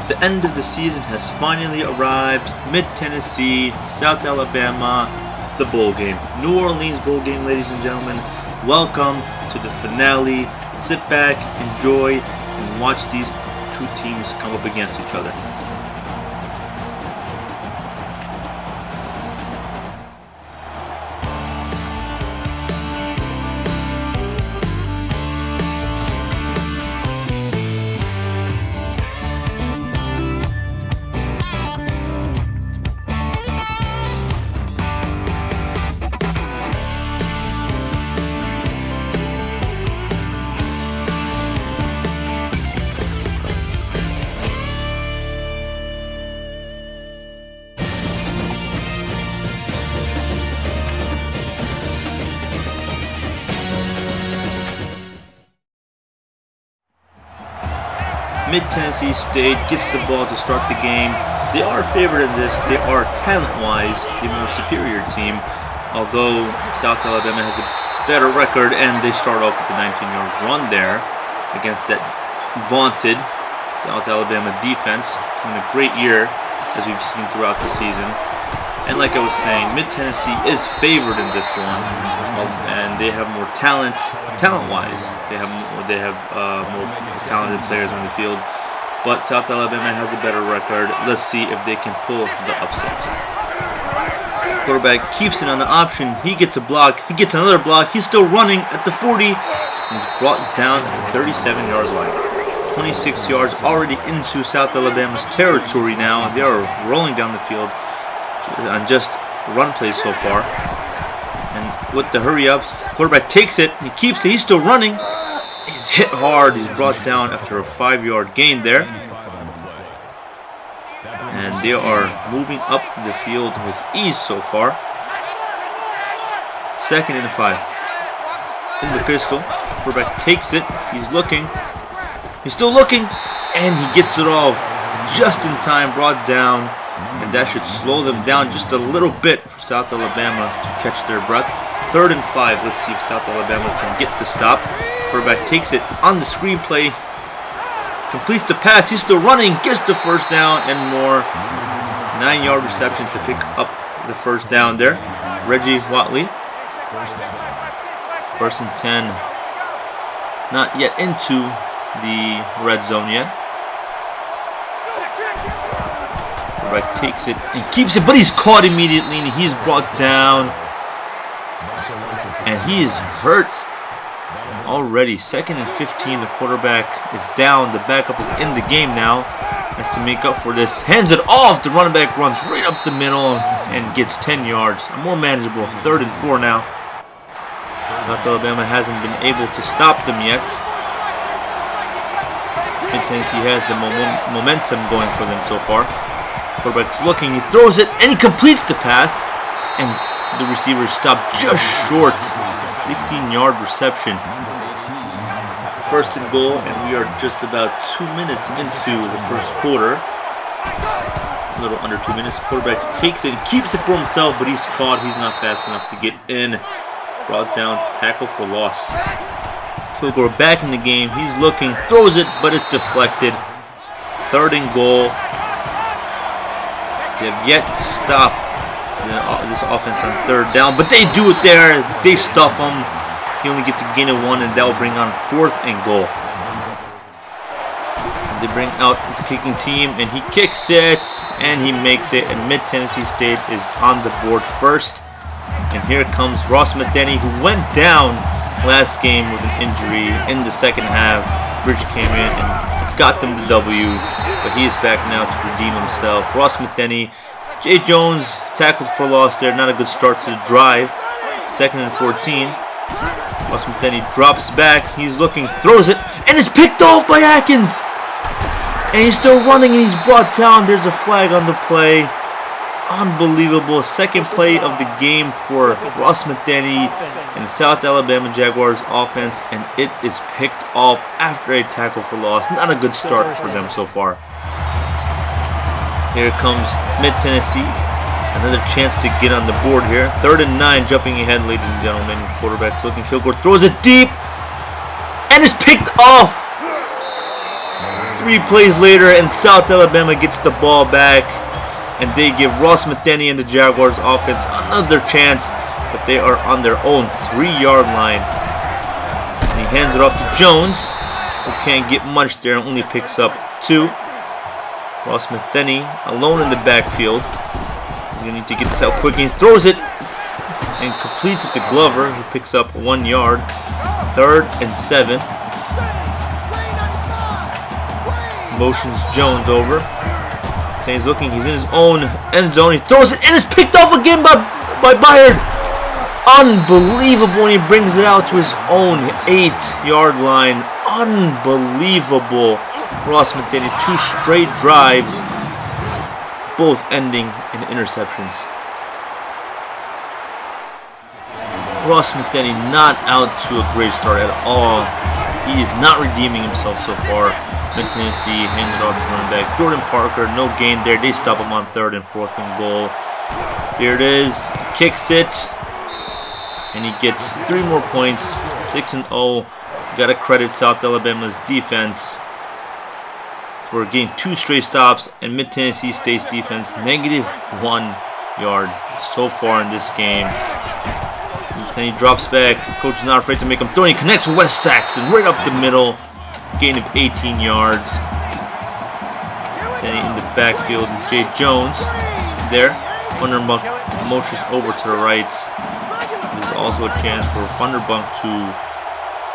The end of the season has finally arrived. Mid-Tennessee, South Alabama, the bowl game. New Orleans bowl game, ladies and gentlemen. Welcome to the finale. Sit back, enjoy, and watch these two teams come up against each other. Mid-Tennessee State gets the ball to start the game. They are favored in this. They are talent-wise the more superior team, although South Alabama has a better record, and they start off with a 19-yard run there against that vaunted South Alabama defense. Having a great year, as we've seen throughout the season. And like I was saying, Mid-Tennessee is favored in this one, and they have more talent-wise. They have more talented players on the field, but South Alabama has a better record. Let's see if they can pull the upset. Quarterback keeps it on the option. He gets a block. He gets another block. He's still running at the 40. He's brought down at the 37-yard line. 26 yards already into South Alabama's territory now. They are rolling down the field on just run plays so far. And with the hurry ups, quarterback takes it. He keeps it. He's still running. He's hit hard. He's brought down after a 5-yard gain there. And they are moving up the field with ease so far. 2nd and 5. In the pistol. Quarterback takes it. He's looking. He's still looking. And he gets it off just in time. Brought down. And that should slow them down just a little bit for South Alabama to catch their breath. 3rd and 5. Let's see if South Alabama can get the stop. Quarterback takes it on the screen play. Completes the pass. He's still running. Gets the first down and more. 9-yard reception to pick up the first down there. Reggie Watley. 1st and 10. Not yet into the red zone yet. Quarterback takes it and keeps it, but he's caught immediately and he's brought down. And he is hurt already. 2nd and 15. The quarterback is down. The backup is in the game now. Has to make up for this. Hands it off. The running back runs right up the middle and gets 10 yards. More manageable. 3rd and 4 now. South Alabama hasn't been able to stop them yet. Mid-Tennessee has the momentum going for them so far. Quarterback's looking, he throws it, and he completes the pass. And the receiver stopped just short. 16-yard reception. 1st and goal, and we are just about 2 minutes into the first quarter. A little under 2 minutes. Quarterback takes it and keeps it for himself, but he's caught. He's not fast enough to get in. Brought down, tackle for loss. Kilgore back in the game. He's looking, throws it, but it's deflected. 3rd and goal. They have yet to stop this offense on 3rd down, but they do it there. They stuff him. He only gets a gain of 1, and that will bring on 4th and goal. They bring out the kicking team, and he kicks it, and he makes it. And Mid-Tennessee State is on the board first. And here comes Ross Medeni, who went down last game with an injury in the 2nd half. Bridge came in and got them the W, but he is back now to redeem himself. Ross Medeni, Jay Jones tackled for loss there. Not a good start to the drive. 2nd and 14. Ross Medeni drops back. He's looking, throws it, and it's picked off by Atkins. And he's still running, and he's brought down. There's a flag on the play. Unbelievable. 2nd play of the game for Ross Medeni and the South Alabama Jaguars offense, and it is picked off after a tackle for loss. Not a good start for them so far. Here comes Mid-Tennessee. Another chance to get on the board here. 3rd and 9, jumping ahead, ladies and gentlemen. Quarterback looking. Kilgore throws it deep, and it's picked off. 3 plays later, and South Alabama gets the ball back, and they give Ross Metheny and the Jaguars offense another chance, but they are on their own 3-yard line. And he hands it off to Jones, who can't get much there, only picks up 2. Ross Metheny alone in the backfield. He's going to need to get this out quick, and he throws it and completes it to Glover, who picks up 1 yard. 3rd and 7. Motions Jones over. So he's looking, he's in his own end zone. He throws it, and it's picked off again by Byard. Unbelievable, and he brings it out to his own 8-yard line. Unbelievable. Ross Metheny, 2 straight drives, both ending in interceptions. Ross Metheny not out to a great start at all. He is not redeeming himself so far. Mid-Tennessee handed off to running back Jordan Parker. No gain there. They stop him on 3rd and 4th and goal. Here it is. Kicks it. And he gets 3 more points. 6-0. Gotta credit South Alabama's defense for getting 2 straight stops, and Mid-Tennessee State's defense -1 yard so far in this game. Then he drops back. Coach is not afraid to make him throw. He connects with West Saxon right up the middle. Gain of 18 yards. Then in the backfield, Jay Jones there. Thunderbunk motions over to the right. This is also a chance for Thunderbunk to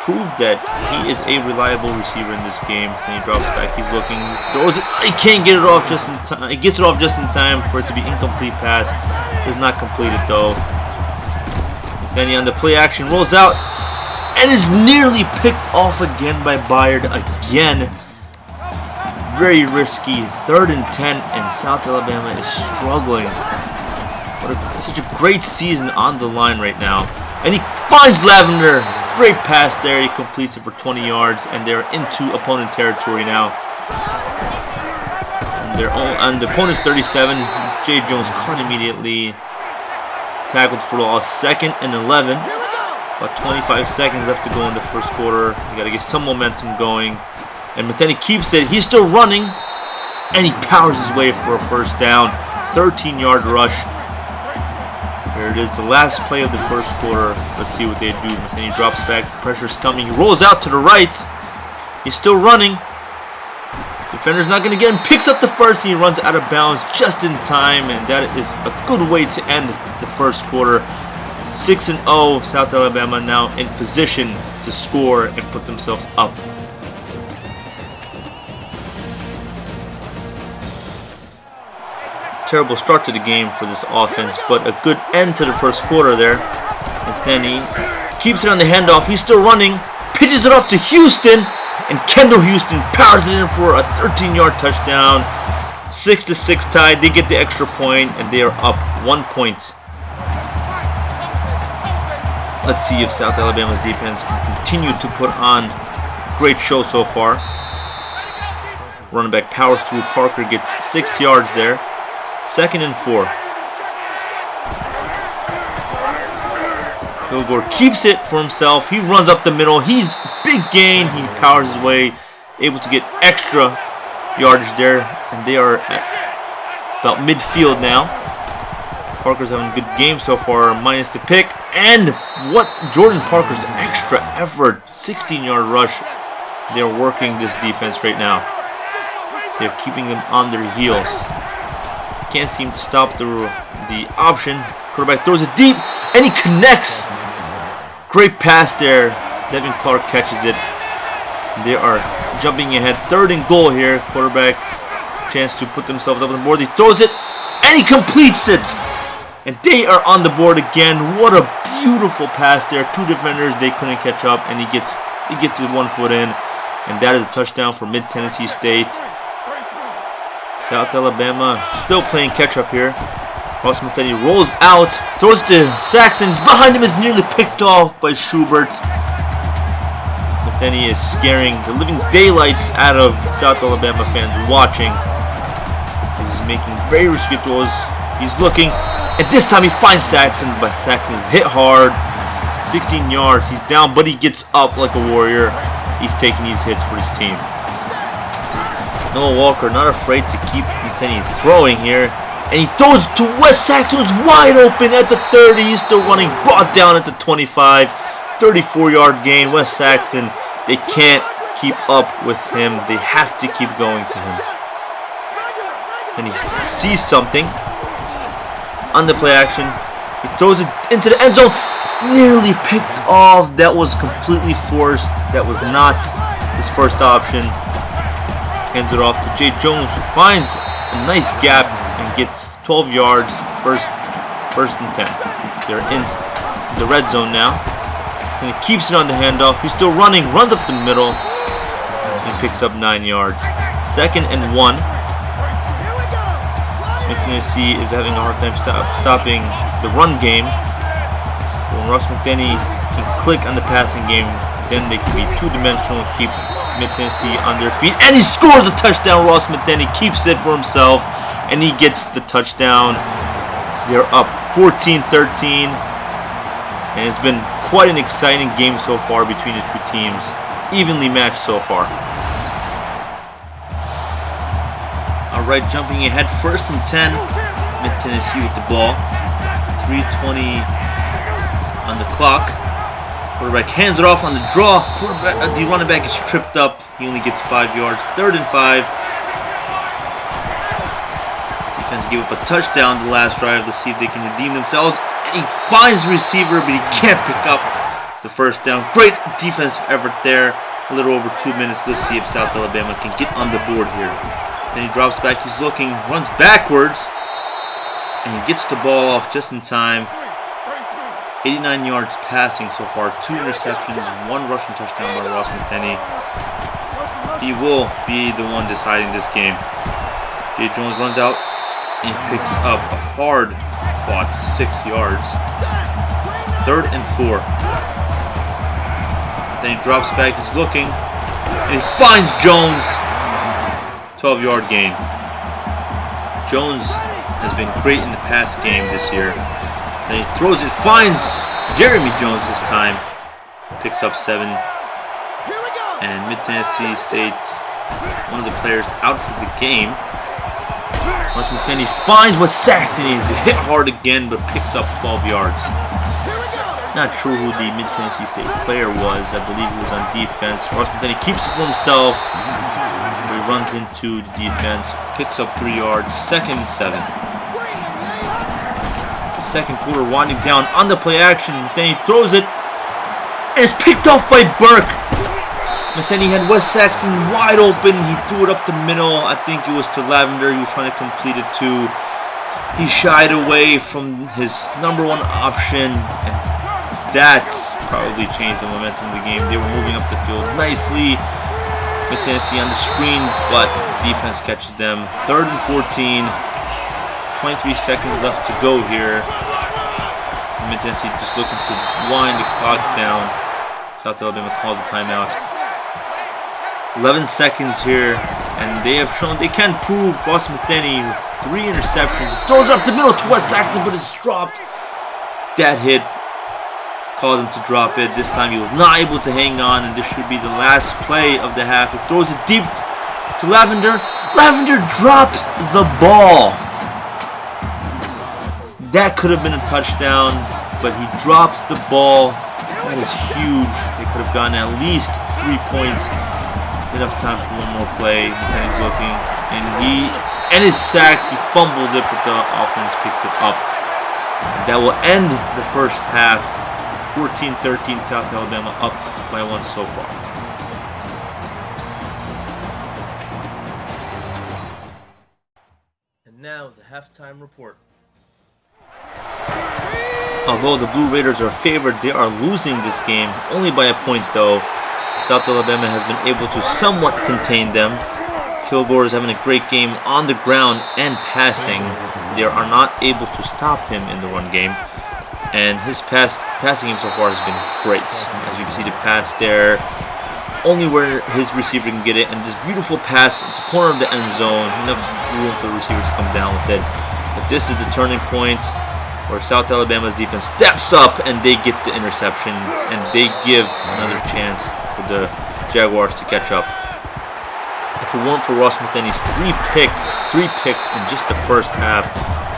prove that he is a reliable receiver in this game. Then he drops back. He's looking. He throws it. He can't get it off just in time. He gets it off just in time for it to be incomplete pass. Does not complete it though. Then he on the play action rolls out and is nearly picked off again by Byard again. Very risky. 3rd and 10, and South Alabama is struggling. Such a great season on the line right now. And he finds Lavender. Great pass there. He completes it for 20 yards, and they're into opponent territory now. And they're on the opponent's 37. Jay Jones caught immediately. Tackled for loss. 2nd and 11. About 25 seconds left to go in the first quarter. You got to get some momentum going. And Metheny keeps it. He's still running. And he powers his way for a first down. 13-yard rush. Here it is, the last play of the first quarter. Let's see what they do. Metheny drops back. The pressure's coming. He rolls out to the right. He's still running. Defender's not going to get him. Picks up the first, and he runs out of bounds just in time. And that is a good way to end the first quarter. 6-0. South Alabama now in position to score and put themselves up. Terrible start to the game for this offense, but a good end to the first quarter there. Metheny keeps it on the handoff. He's still running. Pitches it off to Houston. And Kendall Houston powers it in for a 13-yard touchdown. 6-6 tied. They get the extra point, and they are up 1 point. Let's see if South Alabama's defense can continue to put on a great show so far. Running back powers through. Parker gets 6 yards there. 2nd and 4. Kilgore keeps it for himself. He runs up the middle. He's big gain. He powers his way, able to get extra yardage there, and they are at about midfield now. Parker's having a good game so far, minus the pick. And what Jordan Parker's extra effort, 16-yard rush. They're working this defense right now. They're keeping them on their heels. Can't seem to stop the option. Quarterback throws it deep, and he connects. Great pass there. Devin Clark catches it. They are jumping ahead. 3rd and goal here. Quarterback chance to put themselves up on the board. He throws it, and he completes it. And they are on the board again. What a beautiful pass there. 2 defenders, they couldn't catch up, and he gets his 1 foot in, and that is a touchdown for Mid-Tennessee State. South Alabama still playing catch up here. Ross Metheny rolls out, throws to Saxon. Behind him is nearly picked off by Schubert. Metheny is scaring the living daylights out of South Alabama fans watching. He's making very risky throws. He's looking, and this time he finds Saxon, but Saxon is hit hard. 16 yards. He's down, but he gets up like a warrior. He's taking these hits for his team. Noah Walker not afraid to keep Anthony throwing here. And he throws to Wes Saxton, who's wide open at the 30. He's still running, brought down at the 25. 34-yard gain. Wes Saxton, they can't keep up with him. They have to keep going to him. Then he sees something on the play action. He throws it into the end zone. Nearly picked off. That was completely forced. That was not his first option. Hands it off to Jay Jones, who finds a nice gap and gets 12 yards. First and 10. They're in the red zone now. And he keeps it on the handoff. He's still running. Runs up the middle. And picks up 9 yards. 2nd and 1. Tennessee is having a hard time stopping the run game. When Ross McDenney can click on the passing game, then they can be two-dimensional and keep Mid-Tennessee on their feet. And he scores a touchdown. Ross McDenney keeps it for himself, and he gets the touchdown. They're up 14-13. And it's been quite an exciting game so far between the two teams. Evenly matched so far. Alright, jumping ahead, 1st and 10. Mid-Tennessee with the ball. 3:20 on the clock. Quarterback hands it off on the draw. The running back is tripped up. He only gets 5 yards. 3rd and 5. Defense gave up a touchdown the last drive. Let's see if they can redeem themselves. And he finds the receiver, but he can't pick up the first down. Great defense effort there. A little over 2 minutes. Let's see if South Alabama can get on the board here. Then he drops back. He's looking, runs backwards, and he gets the ball off just in time. 89 yards passing so far, 2 interceptions, 1 rushing touchdown by Ross McDenney. He will be the one deciding this game. Jay Jones runs out and picks up a hard-fought 6 yards. 3rd and 4. Then he drops back, he's looking, and he finds Jones. 12-yard gain. Jones has been great in the pass game this year. Then he throws it, finds Jeremy Jones this time. Picks up 7. And Mid-Tennessee State, one of the players out for the game. Once McDenney finds what Saxton is, hit hard again, but picks up 12 yards. Not sure who the Mid-Tennessee State player was. I believe he was on defense. Ross McDenney keeps it for himself. He runs into the defense, picks up 3 yards. 2nd and 7. The second quarter winding down on the play action. Then he throws it, and it's picked off by Burke. Then he had Wes Saxton wide open. He threw it up the middle. I think it was to Lavender. He was trying to complete it to. He shied away from his number 1 option, and that probably changed the momentum of the game. They were moving up the field nicely. Mid-Tennessee on the screen, but the defense catches them. 3rd and 14. 23 seconds left to go here. Mid-Tennessee just looking to wind the clock down. South Alabama calls a timeout. 11 seconds here, and they have shown they can prove. Ross McDenney with 3 interceptions. Throws it up the middle to Wes Saxton, but it's dropped. That hit caused him to drop it. This time he was not able to hang on, and this should be the last play of the half. He throws it deep to Lavender. Lavender drops the ball. That could have been a touchdown, but he drops the ball. That is huge. They could have gotten at least 3 points. Enough time for one more play. He's looking, and it's sacked. He fumbles it, but the offense picks it up. That will end the first half. 14-13, South Alabama up by 1 so far. And now the halftime report. Although the Blue Raiders are favored, they are losing this game only by a point though. South Alabama has been able to somewhat contain them. Kilgore is having a great game on the ground and passing. They are not able to stop him in the run game. And his passing game so far has been great. As you can see the pass there, only where his receiver can get it. And this beautiful pass at the corner of the end zone. Enough room for the receiver to come down with it. But this is the turning point where South Alabama's defense steps up and they get the interception. And they give another chance for the Jaguars to catch up. If it weren't for Ross Matheny's three picks in just the first half,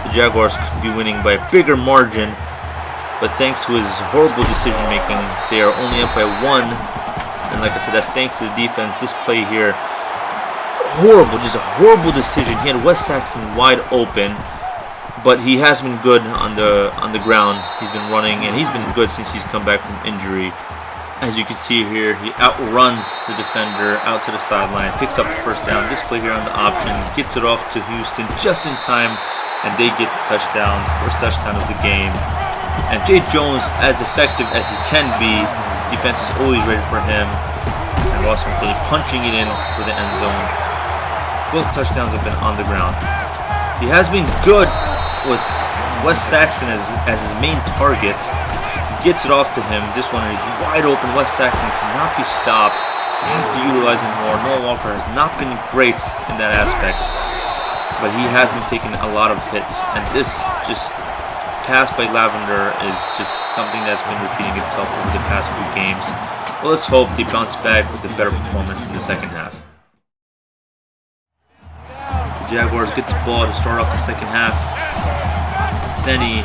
the Jaguars could be winning by a bigger margin. But thanks to his horrible decision making, they are only up by 1. And like I said, that's thanks to the defense. This play here, horrible, just a horrible decision. He had Wes Saxton wide open, but he has been good on the ground. He's been running, and he's been good since he's come back from injury. As you can see here, he outruns the defender out to the sideline, picks up the first down. This play here on the option, gets it off to Houston just in time, and they get the touchdown, first touchdown of the game. And Jay Jones, as effective as he can be, defense is always ready for him. And Ross Matheny punching it in for the end zone. Both touchdowns have been on the ground. He has been good with Wes Saxton as his main target. Gets it off to him. This one is wide open. Wes Saxton cannot be stopped. They have to utilize him more. Noah Walker has not been great in that aspect, but he has been taking a lot of hits. And this just pass by Lavender is just something that's been repeating itself over the past few games. Well, let's hope they bounce back with a better performance in the second half. The Jaguars get the ball to start off the second half. Matheny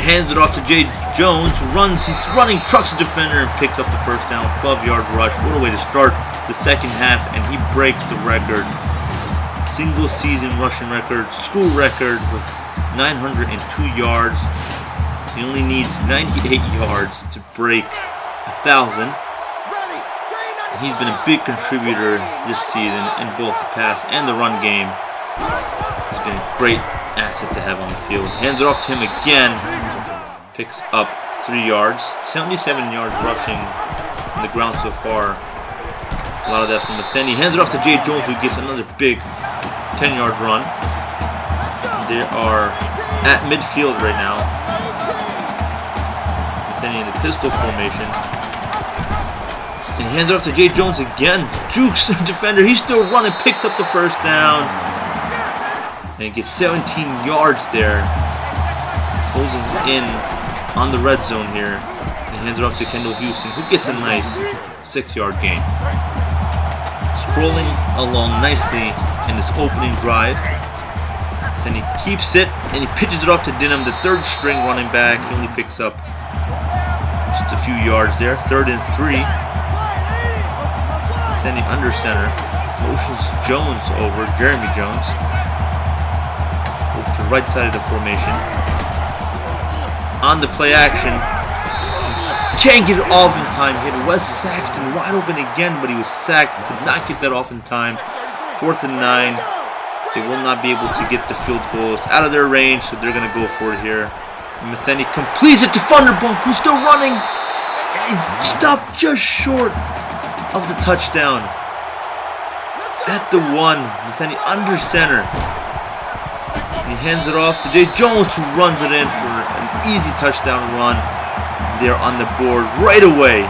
hands it off to Jay Jones, runs, he's running, trucks the defender, and picks up the first down, 12-yard rush. What a way to start the second half, and he breaks the record. Single season rushing record, school record with 902 yards. He only needs 98 yards to break 1,000. He's been a big contributor this season in both the pass and the run game. He's been a great asset to have on the field. Hands it off to him again. Picks up 3 yards. 77 yards rushing on the ground so far. A lot of that from Matheny. Hands it off to Jay Jones, who gets another big 10-yard run. They are at midfield right now. Matheny in the pistol formation. And he hands it off to Jay Jones again. Jukes the defender. He's still running. Picks up the first down. And he gets 17 yards there. Closing in on the red zone here. And hands it off to Kendall Houston, who gets a nice 6-yard gain. Scrolling along nicely in this opening drive. Then he keeps it and he pitches it off to Dinham, the third string running back. He only picks up just a few yards there. 3rd and 3. Then he under center. Motions Jones over, Jeremy Jones. To the right side of the formation. On the play action. Can't get it off in time. Hit Wes Saxton wide open again, but he was sacked. Could not get that off in time. 4th and 9. They will not be able to get the field goals out of their range, so they're going to go for it here. Matheny completes it to Thunderbunk, who's still running. And he stopped just short of the touchdown. At the 1. Matheny under center. He hands it off to Jay Jones, who runs it in for an easy touchdown run. They're on the board right away.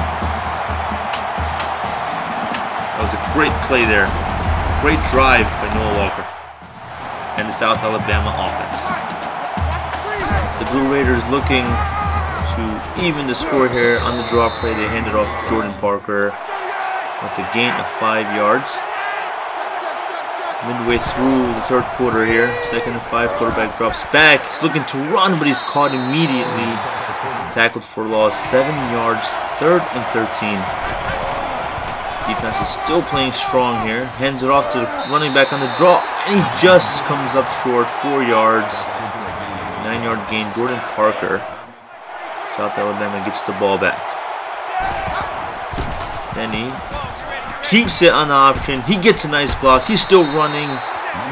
That was a great play there. Great drive by Noah Walker and the South Alabama offense. The Blue Raiders looking to even the score here on the draw play. They hand it off to Jordan Parker with a gain of 5 yards. Midway through the third quarter here, 2nd and 5, quarterback drops back. He's looking to run, but he's caught immediately. Tackled for loss, 7 yards, 3rd and 13. Defense is still playing strong here. Hands it off to the running back on the draw, and he just comes up short, 4 yards. 9-yard gain, Jordan Parker. South Alabama gets the ball back. Then he keeps it on the option. He gets a nice block. He's still running,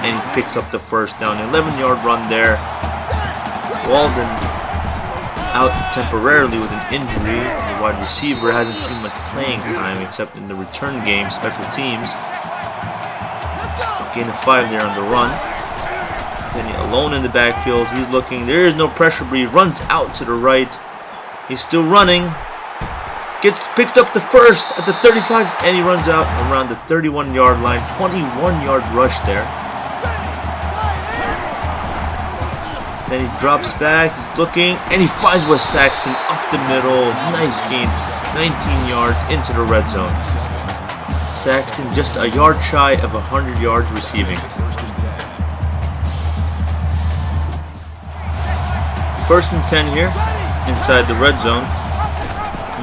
and he picks up the first down. 11-yard run there. Walden out temporarily with an injury. The wide receiver hasn't seen much playing time except in the return game, special teams. Gain of 5 there on the run. Then he alone in the backfield. He's looking. There is no pressure, but he runs out to the right. He's still running. Picks up the first at the 35, and he runs out around the 31-yard line. 21-yard rush there. Then he drops back, he's looking, and he finds Wes Saxton up the middle. Nice gain, 19 yards into the red zone. Saxton just a yard shy of 100 yards receiving. First and 10 here, inside the red zone.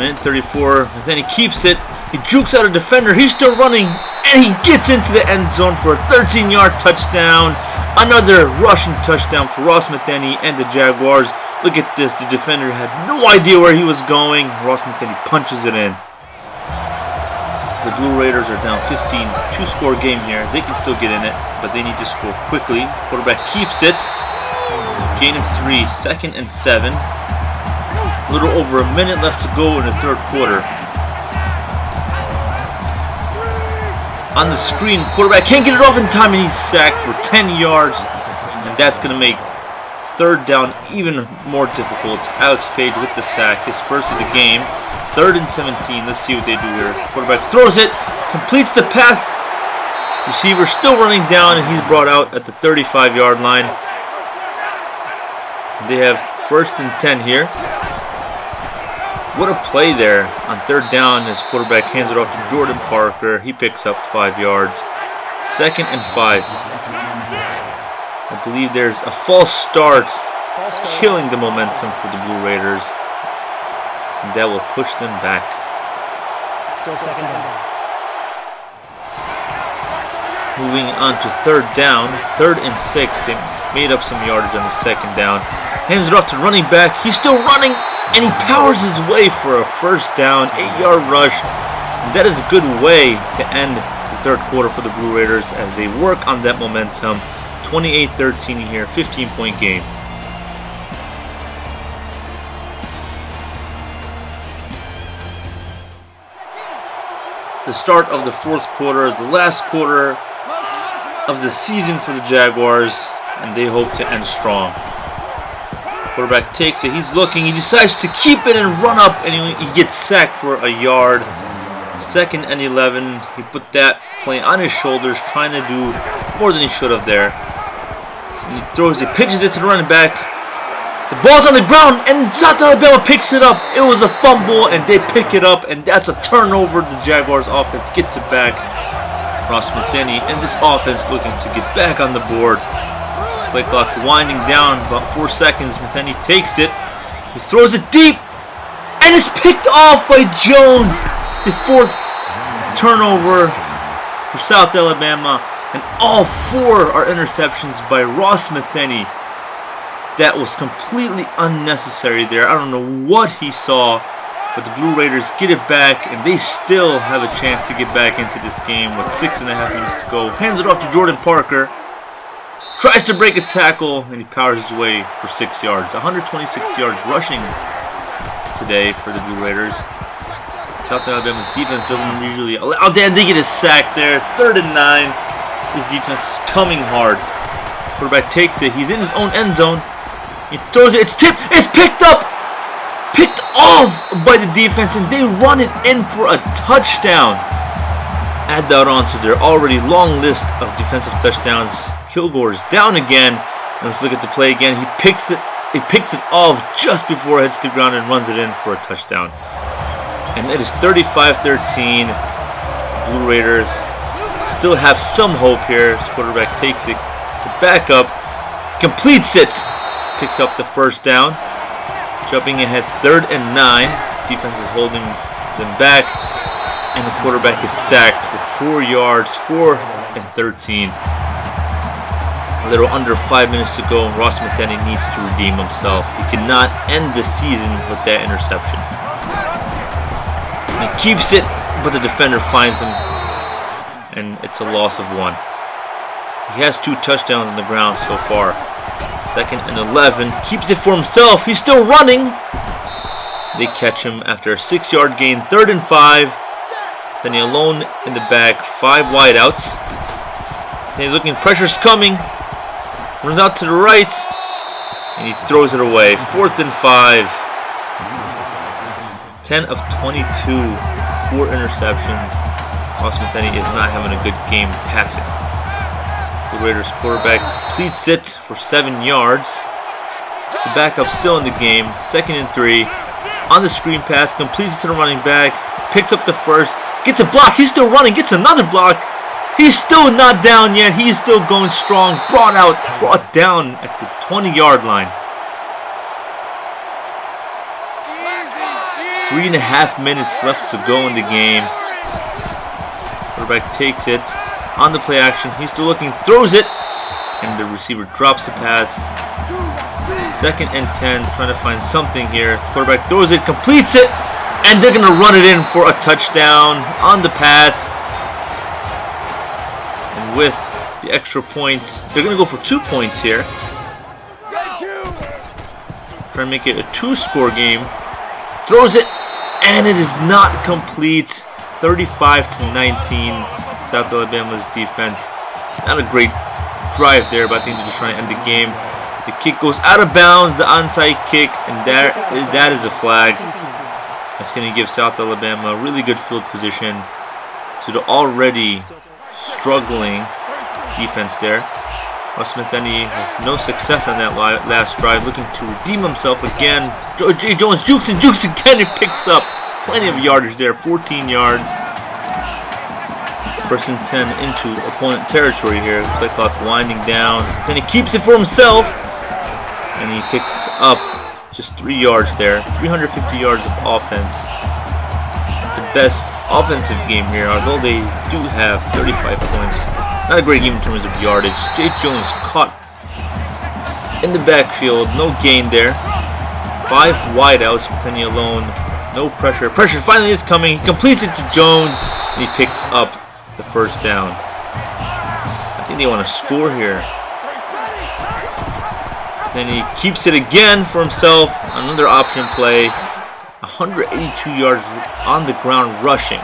Minute 34, and then he keeps it. He jukes out a defender. He's still running, and he gets into the end zone for a 13-yard touchdown. Another rushing touchdown for Ross Metheny and the Jaguars. Look at this. The defender had no idea where he was going. Ross Metheny punches it in. The Blue Raiders are down 15. Two-score game here. They can still get in it, but they need to score quickly. Quarterback keeps it. Gain of 3. Second and 7. A little over a minute left to go in the third quarter. On the screen, quarterback can't get it off in time, and he's sacked for 10 yards. And that's going to make third down even more difficult. Alex Page with the sack, his first of the game. 3rd and 17. Let's see what they do here. Quarterback throws it, completes the pass. Receiver still running down, and he's brought out at the 35-yard line. They have 1st and 10 here. What a play there on 3rd down as quarterback hands it off to Jordan Parker. He picks up 5 yards. 2nd and 5. I believe there's a false start, killing the momentum for the Blue Raiders. And that will push them back. Still 2nd down. Moving on to 3rd down. 3rd and 6. They made up some yardage on the 2nd down. Hands it off to running back. He's still running. And he powers his way for a 1st down, 8-yard rush. And that is a good way to end the third quarter for the Blue Raiders as they work on that momentum. 28-13 here, 15-point game. The start of the fourth quarter, the last quarter of the season for the Jaguars, and they hope to end strong. Quarterback takes it, he's looking, he decides to keep it and run up, and he gets sacked for a yard. 2nd and 11, he put that play on his shoulders, trying to do more than he should have there. And he pitches it to the running back. The ball's on the ground, and South Alabama picks it up. It was a fumble, and they pick it up, and that's a turnover. The Jaguars offense gets it back. Ross Metheny and this offense looking to get back on the board. Play clock winding down, about 4 seconds. Metheny takes it. He throws it deep, and it's picked off by Jones. The 4th turnover for South Alabama, and all 4 are interceptions by Ross Metheny. That was completely unnecessary there. I don't know what he saw, but the Blue Raiders get it back, and they still have a chance to get back into this game with 6.5 minutes to go. Hands it off to Jordan Parker. Tries to break a tackle, and he powers his way for 6 yards. 126 yards rushing today for the Blue Raiders. South Alabama's defense doesn't usually allow Dan to get a sack there. 3rd and 9. His defense is coming hard. Quarterback takes it. He's in his own end zone. He throws it. It's tipped. It's picked up. Picked off by the defense, and they run it in for a touchdown. Add that on to their already long list of defensive touchdowns. Kilgore's down again. And let's look at the play again. He picks it off just before it hits the ground and runs it in for a touchdown. And it is 35-13. Blue Raiders still have some hope here. His quarterback takes it. The backup completes it. Picks up the 1st down. Jumping ahead 3rd and 9. Defense is holding them back. And the quarterback is sacked for 4 yards. 4th and 13. A little under 5 minutes to go. Ross Metheny needs to redeem himself. He cannot end the season with that interception. He keeps it, but the defender finds him, and it's a loss of 1. He has 2 touchdowns on the ground so far. 2nd and 11. Keeps it for himself. He's still running. They catch him after a 6-yard gain. 3rd and 5. Metheny alone in the back. 5 wideouts. He's looking. Pressure's coming. Runs out to the right, and he throws it away. 4th and 5. 10 of 22, 4 interceptions. Ross Metheny is not having a good game passing. The Raiders quarterback completes it for 7 yards. The backup still in the game. 2nd and 3. on the screen pass, completes it to the running back, picks up the first, gets a block, he's still running, gets another block. He's still not down yet, he's still going strong, brought down at the 20-yard line. 3.5 minutes left to go in the game. Quarterback takes it on the play action, he's still looking, throws it, and the receiver drops the pass. 2nd and 10, trying to find something here. Quarterback throws it, completes it, and they're going to run it in for a touchdown on the pass. And with the extra points, they're going to go for 2 points here. Try and make it a 2-score game. Throws it, and it is not complete. 35-19, South Alabama's defense. Not a great drive there, but I think they're just trying to end the game. The kick goes out of bounds, the onside kick, and that is a flag. That's going to give South Alabama a really good field position to the already struggling defense there. Ross-Smith-Denny has no success on that last drive, looking to redeem himself again. Jay Jones jukes again and picks up plenty of yardage there, 14 yards. 1st and 10 into opponent territory here. Play clock winding down. Then he keeps it for himself. And he picks up just 3 yards there. 350 yards of offense. The best offensive game here, although they do have 35 points. Not a great game in terms of yardage. Jay Jones caught in the backfield. No gain there. 5 wideouts, Penny alone. No pressure. Pressure finally is coming. He completes it to Jones. And he picks up the 1st down. I think they want to score here. Then he keeps it again for himself. Another option play. 182 yards on the ground rushing.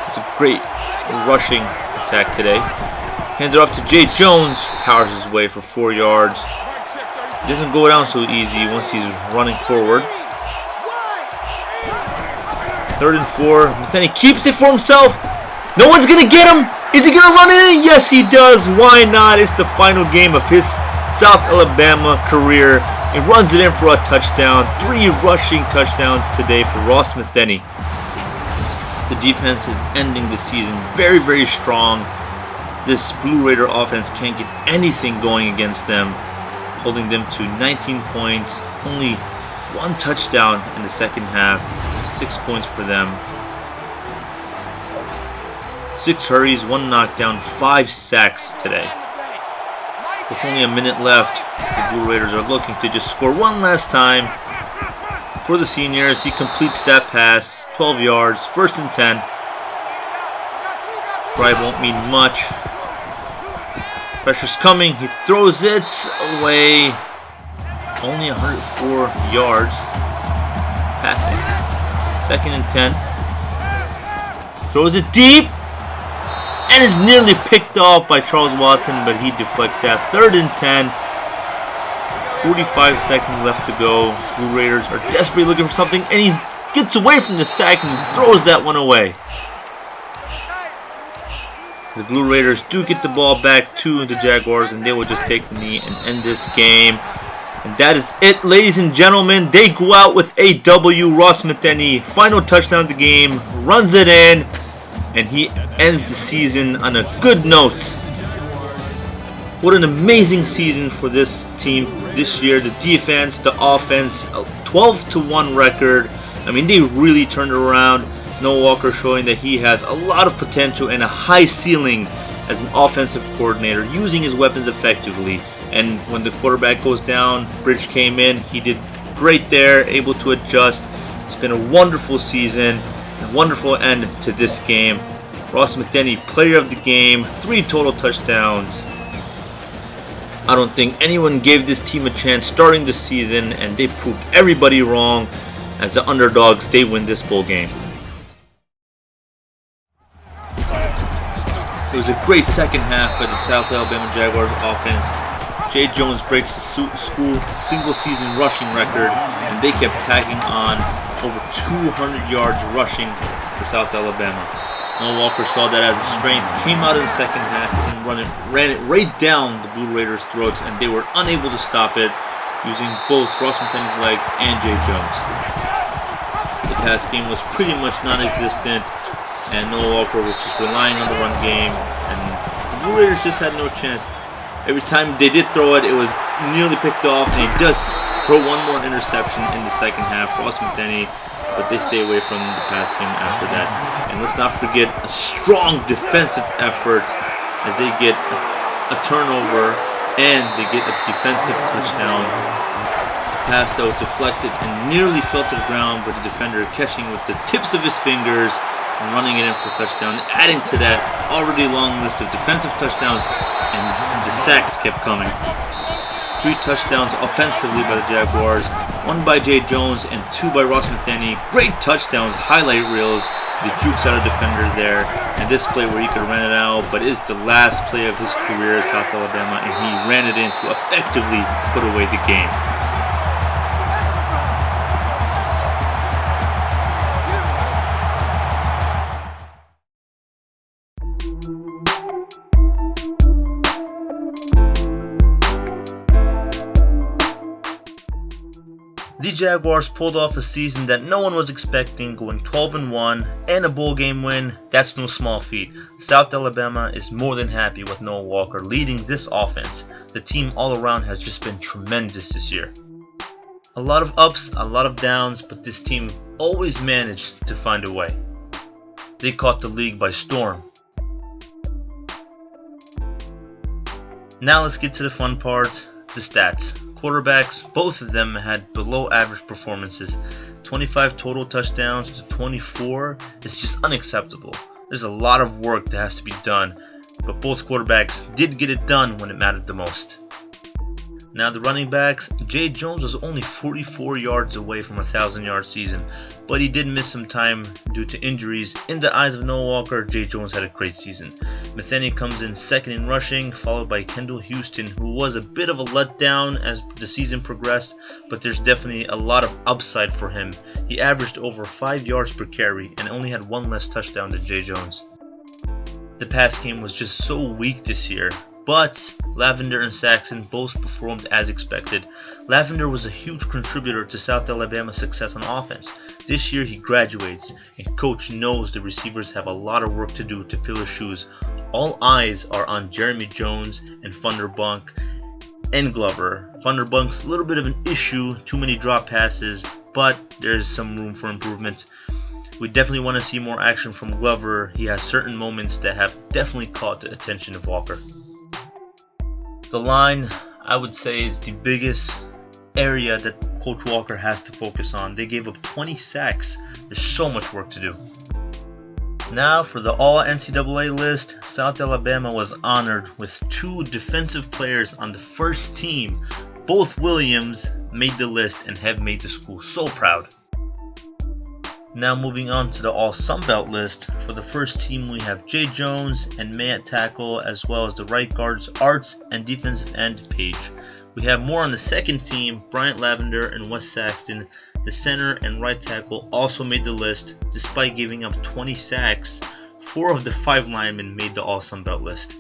It's a great rushing attack today. Hands it off to Jay Jones. Powers his way for 4 yards. It doesn't go down so easy once he's running forward. 3rd and 4. But then he keeps it for himself. No one's going to get him. Is he going to run it in? Yes, he does. Why not? It's the final game of his South Alabama career. He runs it in for a touchdown. 3 rushing touchdowns today for Ross-Smith-Denny. The defense is ending the season very, very strong. This Blue Raider offense can't get anything going against them, holding them to 19 points. Only 1 touchdown in the 2nd half. 6 points for them. 6 hurries, 1 knockdown, 5 sacks today. With only a minute left, the Blue Raiders are looking to just score one last time. For the seniors, he completes that pass, 12 yards, 1st and 10. Drive won't mean much. Pressure's coming, he throws it away. Only 104 yards passing. 2nd and 10. Throws it deep. And is nearly picked off by Charles Watson, but he deflects that. 3rd and 10. 45 seconds left to go. Blue Raiders are desperately looking for something, and he gets away from the sack and throws that one away. The Blue Raiders do get the ball back to the Jaguars, and they will just take the knee and end this game. And that is it, ladies and gentlemen. They go out with a W. Ross-Smith-Denny, final touchdown of the game, runs it in, and he ends the season on a good note. What an amazing season for this team this year. The defense, the offense, a 12-1 record. I mean, they really turned it around. Noah Walker showing that he has a lot of potential and a high ceiling as an offensive coordinator, using his weapons effectively. And when the quarterback goes down, Bridge came in. He did great there, able to adjust. It's been a wonderful season, a wonderful end to this game. Ross-Smith-Denny, player of the game, 3 total touchdowns. I don't think anyone gave this team a chance starting the season, and they proved everybody wrong. As the underdogs, they win this bowl game. It was a great second half by the South Alabama Jaguars offense. Jay Jones breaks the school single-season rushing record, and they kept tagging on over 200 yards rushing for South Alabama. Noah Walker saw that as a strength, came out of the second half and ran it right down the Blue Raiders' throats, and they were unable to stop it using both Ross-Smith-Denny's legs and Jay Jones. pass game was pretty much non-existent, and Noah Walker was just relying on the run game, and the Blue Raiders just had no chance. Every time they did throw it, it was nearly picked off, and he does throw one more interception in the second half, Ross McDenny, but they stay away from the pass game after that. And let's not forget a strong defensive effort as they get a turnover and they get a defensive touchdown. Pass that was deflected and nearly fell to the ground, but the defender catching with the tips of his fingers and running it in for a touchdown, adding to that already long list of defensive touchdowns, and the sacks kept coming. 3 touchdowns offensively by the Jaguars, 1 by Jay Jones and 2 by Ross McDenny. Great touchdowns, highlight reels. The jukes out a defender there, and this play where he could have ran it out, but it's the last play of his career at South Alabama, and he ran it in to effectively put away the game. The Jaguars pulled off a season that no one was expecting, going 12-1 and a bowl game win. That's no small feat. South Alabama is more than happy with Noah Walker leading this offense. The team all around has just been tremendous this year. A lot of ups, a lot of downs, but this team always managed to find a way. They caught the league by storm. Now let's get to the fun part, the stats. Quarterbacks, both of them had below average performances. 25 total touchdowns to 24 is just unacceptable. There's a lot of work that has to be done, but both quarterbacks did get it done when it mattered the most. Now the running backs, Jay Jones was only 44 yards away from a 1,000-yard season, but he did miss some time due to injuries. In the eyes of Noah Walker, Jay Jones had a great season. Metheny comes in second in rushing, followed by Kendall Houston, who was a bit of a letdown as the season progressed, but there's definitely a lot of upside for him. He averaged over 5 yards per carry and only had 1 less touchdown than Jay Jones. The pass game was just so weak this year, but Lavender and Saxon both performed as expected. Lavender was a huge contributor to South Alabama's success on offense. This year he graduates, and coach knows the receivers have a lot of work to do to fill his shoes. All eyes are on Jeremy Jones and Funderbunk and Glover. Funderbunk's a little bit of an issue, too many drop passes, but there's some room for improvement. We definitely want to see more action from Glover. He has certain moments that have definitely caught the attention of Walker. The line, I would say, is the biggest area that Coach Walker has to focus on. They gave up 20 sacks. There's so much work to do. Now for the all NCAA list, South Alabama was honored with 2 defensive players on the first team. Both Williams made the list and have made the school so proud. Now moving on to the all Sunbelt list. For the first team we have Jay Jones and May at tackle, as well as the right guards Arts and defensive end Page. We have more on the second team, Bryant Lavender and Wes Saxton. The center and right tackle also made the list. Despite giving up 20 sacks, 4 of the 5 linemen made the all Sunbelt list.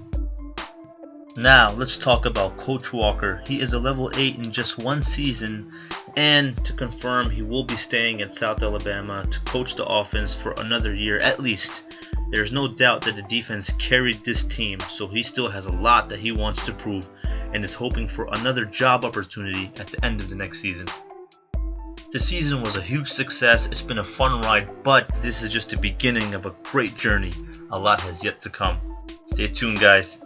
Now let's talk about Coach Walker. He is a level 8 in just 1 season, and to confirm, he will be staying at South Alabama to coach the offense for another year at least. There's no doubt that the defense carried this team, so he still has a lot that he wants to prove and is hoping for another job opportunity at the end of the next season. The season was a huge success. It's been a fun ride, but this is just the beginning of a great journey. A lot has yet to come. Stay tuned, guys.